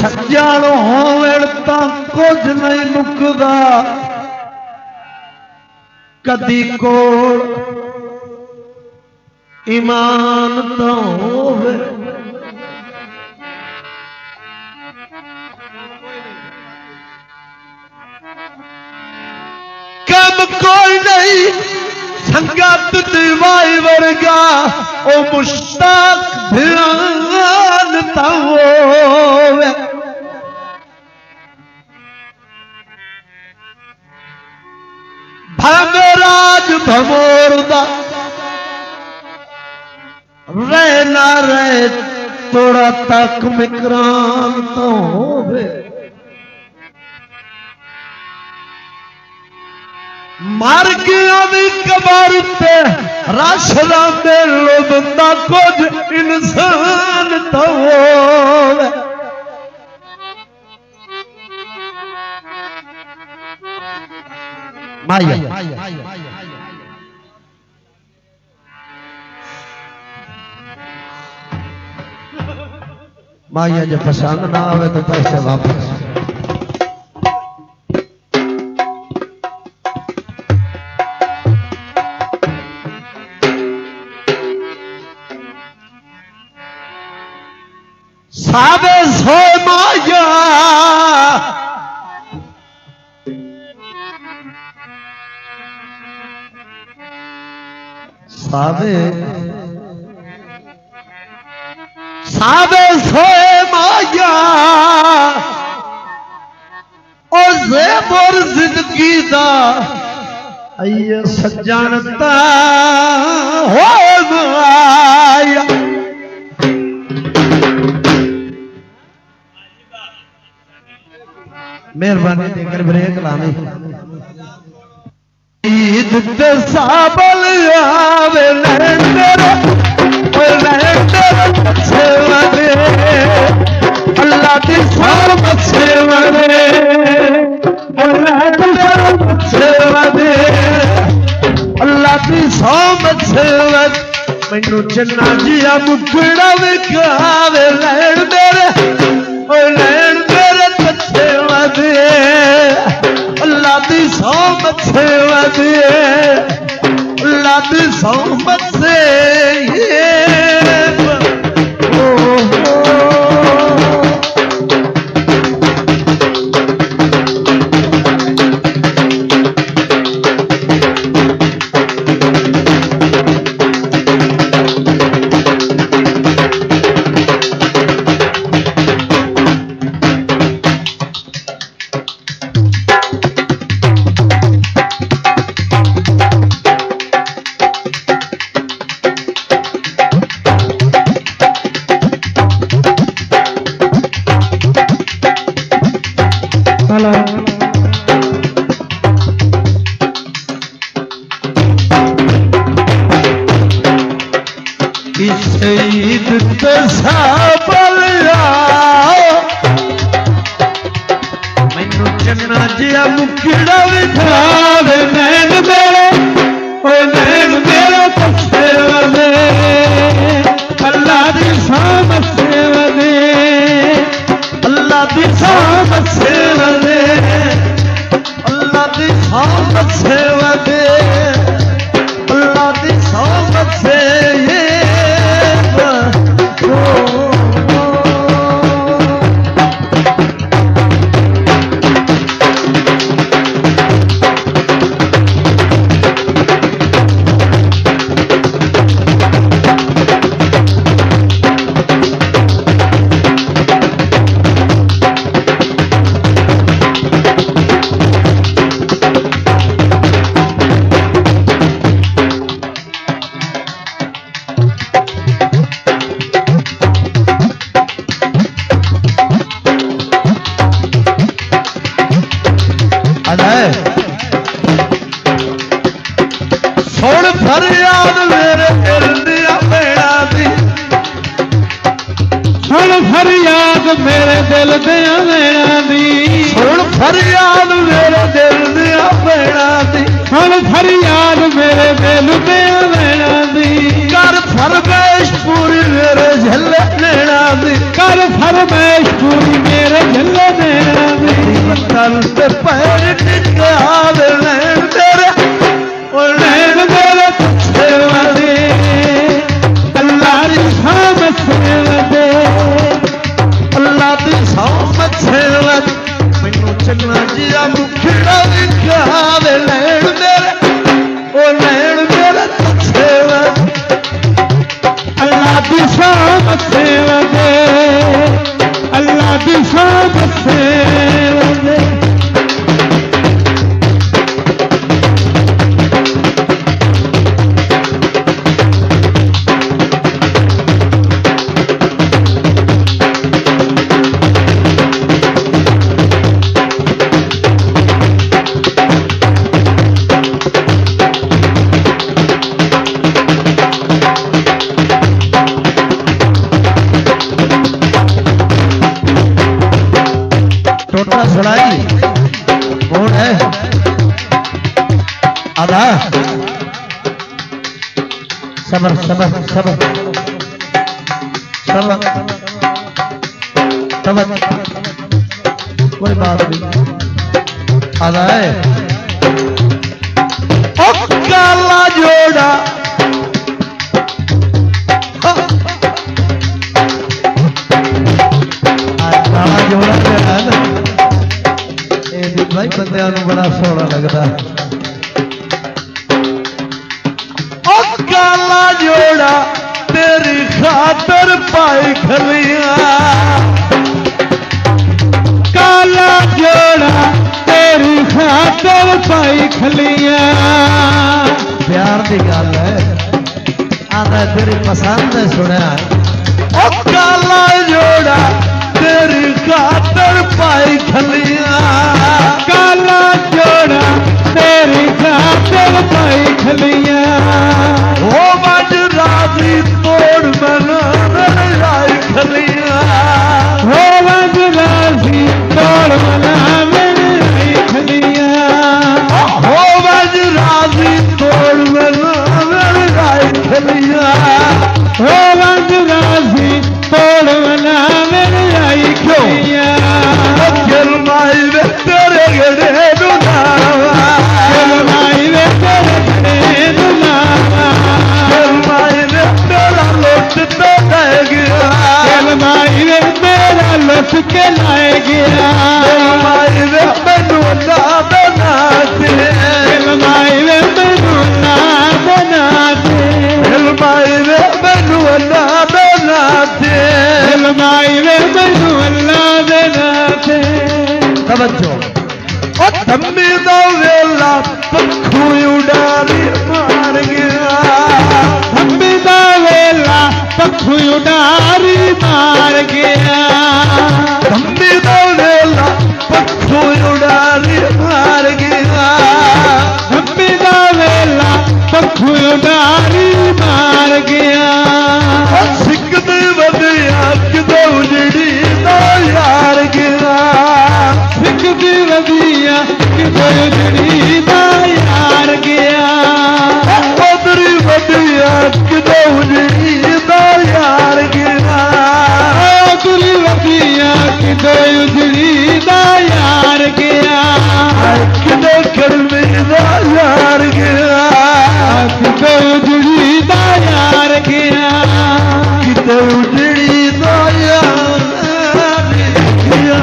सज्जन होवण तां कुछ नहीं मुकदा कदी कोल ईमान तो होवे कम कोई नहीं संगत दिवाई वर्गा ओ मुश्ताक ध्यान तो होवे भमराज भमोरदा रह ना रहे थोड़ा तक मिकरान तो होवे मर गया भी कबर ते राशरा मेलो बंदा कुछ इंसान तो होवे माया माया जो पसंद ना आवे तो पैसे वापस साबे सो माया साबे साबे सोए माया और ज़ेबर जिंदगी दा अये सज्जनता हो माया मेहरबानी देकर ब्रेक लाने ईद ते साबल आवे लैंडर सेवा दे अल्लाह की सामत सेवा दे सेवा दे अल्लाह की सामत सेवा मैनू चन्ना जिया मुखड़ा विखावे लैन मेरे सेवा दे अल्लाह की सामत सेवा दे अल्लाह की सामत से ईद ते साबल मैनू चन्ना जिया मुखड़ा विखावे नैन मेरे सेवा दे अल्लाह दी सामत सेवा दे अल्लाह दी सामत सेवा दे अल्लाह दी सामत सेवा दे अल्लाह दी सामत से सुन फरियाद मेरे दिल दिया भेड़ा दी सुन फरियाद मेरे दिल दिया भेड़ा दी सुन फरियाद मेरे दिल दिया भेड़ा दी सुन फरियाद मेरे दिल दिया भेड़ा दी कर फरमाइश पूरी मेरे झल्ले लेना दी कर फरमाइश पूरी मेरे तल ते पैर टिका दे नैन तेरे ओ नैन तेरे सेवा दे अल्लाह दी सामत सेवा दे अल्लाह दी सामत सेवा दे मैनू चन्ना जिया मुखड़ा दिखा दे नैन तेरे ओ नैन तेरे सेवा अल्लाह दी सामत सेवा दे अल्लाह दी सामत सेवा दे कौन है आधा सबर सबर सबर सबर सबर कोई बात नहीं आधा है काला जोड़ा काला जोड़ा है ना भाई बंदे बड़ा सोहना लगता काला जोड़ा तेरी खातर पाई खलिया काला जोड़ा तेरी खातर पाई खलिया प्यार की गल है आधा तेरी पसंद है सुना काला जोड़ा तेरी खातर पाई खलिया काला जोड़ा तेरी खातर पाई खलिया ओ बज राजी तोड़ मना लाई खलिया ओ बज राजी तोड़ मना लाई खलिया ओ बज राजी तोड़ मना लाई खलिया ओ बज राजी तोड़ मना लाई खलिया गिरमाई वे तेरे गड़े दुनावा गिरमाई वे तेरे गड़े दुनावा गिरमाई वे तेरा लुट तो ले गया गिरमाई वे तेरा लुट के लाए गया गिरमाई वे मैनू ना बना दे गिरमाई वे मैनू ना बना दे गिरमाई वे मैनू ना बना दे गिरमाई वे मैनू अल्लाह बना दे तवज्जो ओ धम्मी दा वेला पखू उड़ारी मार गया धम्मी दा वेला पखू उड़ारी मार गया धम्मी दा वेला पखू उड़ारी मार गया धम्मी दा वेला पखू उड़ारी मार गया सिख दे वधिया किदे उजड़ी दा यार गया सिख दी वधिया किदे उजड़ी दा यार गया उधरी वधिया किदे उजड़ी दा यार गया उधरी वधिया किदे उजड़ी दा यार गया किदे कड़वे दा यार गया किदे उजड़ी दा यार गया किदे उजड़ी दा यार गया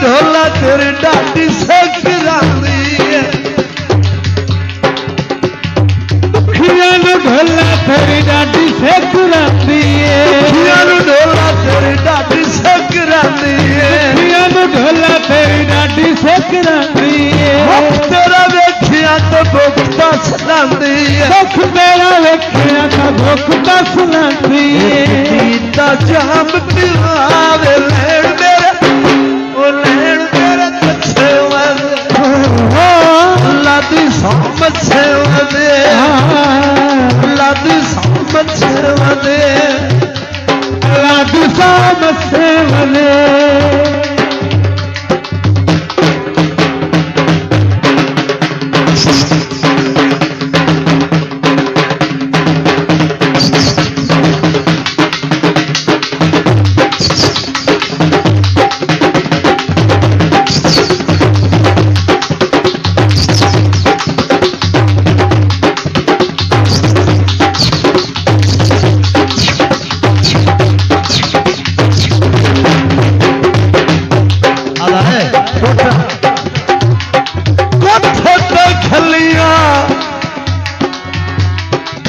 ढोला तेरी डाटी सकरांदी है ढोला तेरी डाटी सकरांदी है ढोला तेरी डाटी सकरांदी है ढोला तेरी डाटी सकरांदी है तेरा देखिया तो दस लांदी दुख तेरा वेखिया तां दुख दस लांदी दा जाम पिलावे लैण मेरे ओ लैण मेरे तछे वदे अल्लाह दी सहमत से वदे अल्लाह दी सहमत से वदे अल्लाह दी सहमत से वदे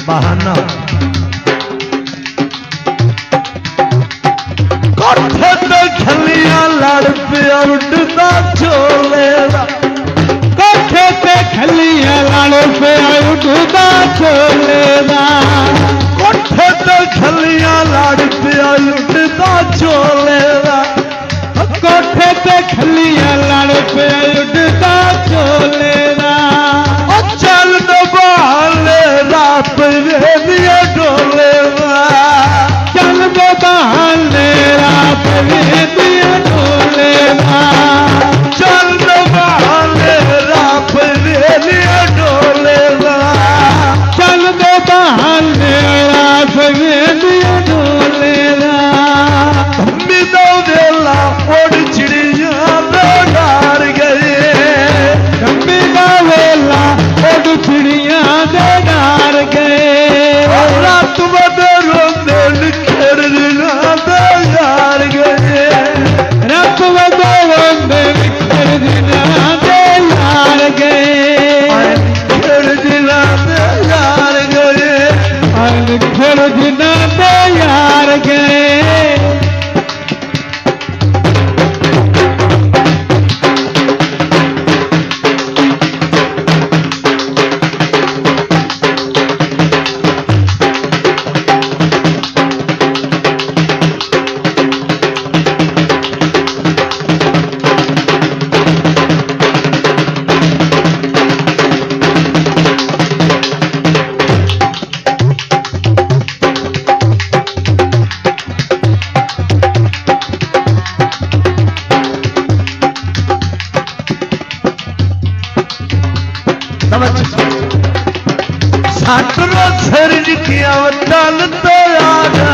बहाना कोठे ते खलियां लड़ पिया उड़दा चोले दा कोठे ते खलियां लड़ पिया उड़दा चोले दा कोठे ते खलियां लड़ पिया उड़दा चोले दा कोठे ते खलियां लड़ पिया उड़दा चोले दा चल दबाले रात वेदिया डोले चल दबाले रात वेदिया डोले चल दबाले रात वेदिया डोले चल दबाले रात वेदिया डोले मिदो वेला उड़ चिड़िया डार गए मिदो वेला उड़ चिड़िया दे डार गए रात बदे रोंदे निखर दिना दे यार गए रात बदे रोंदे निखर दिना दे यार गए निखर दिना दे यार गए निखर दिना दे यार गए साटरो सिर किया तल तो आजा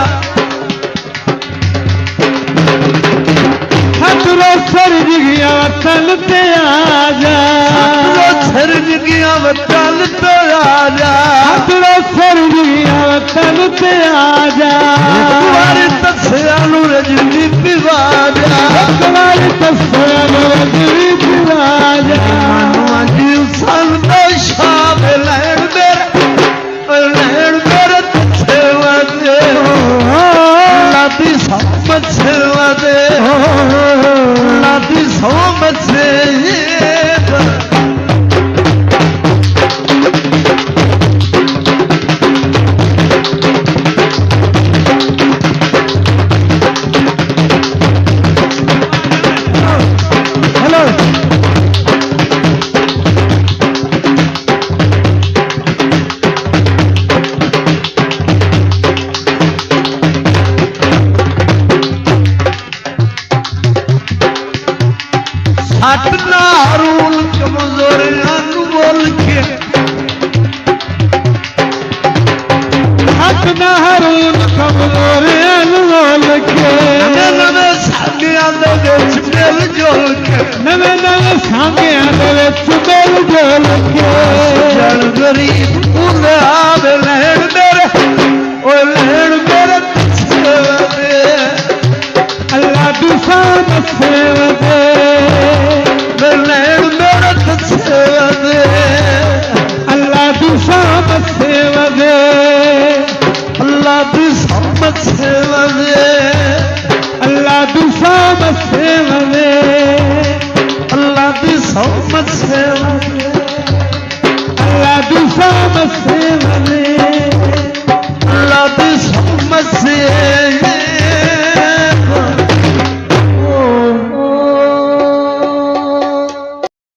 साटरो सिर किया तल ते आजा साटरो सिर किया तल तो आजा साटरो सिर किया तल ते आजा तुम्हारी तस्यानु रजनी पिवाजा तुम्हारी तस्यानु रजनी पिवाजा मानुआ जीव सन तो शाम लैण मेरे तछे वदे लादी सहमत से वदे लादी सहमत से हट नारून कमजोर बोल के हट नारून कमजोर बोल के नवे नवे सांगिया दे विच मिल जुल के नवे नवे सांगिया दे विच मिल जुल के जल गरीब उन्हें आवे लैण मेरे ओ लैण मेरे तछे वदे अल्लाह दी सहमत से वदे लैण मेरे तछे वदे अल्लाह दी सहमत से वदे अल्लाह दी सहमत से वदे अल्लाह दी सहमत से वदे अल्लाह दी सहमत से वदे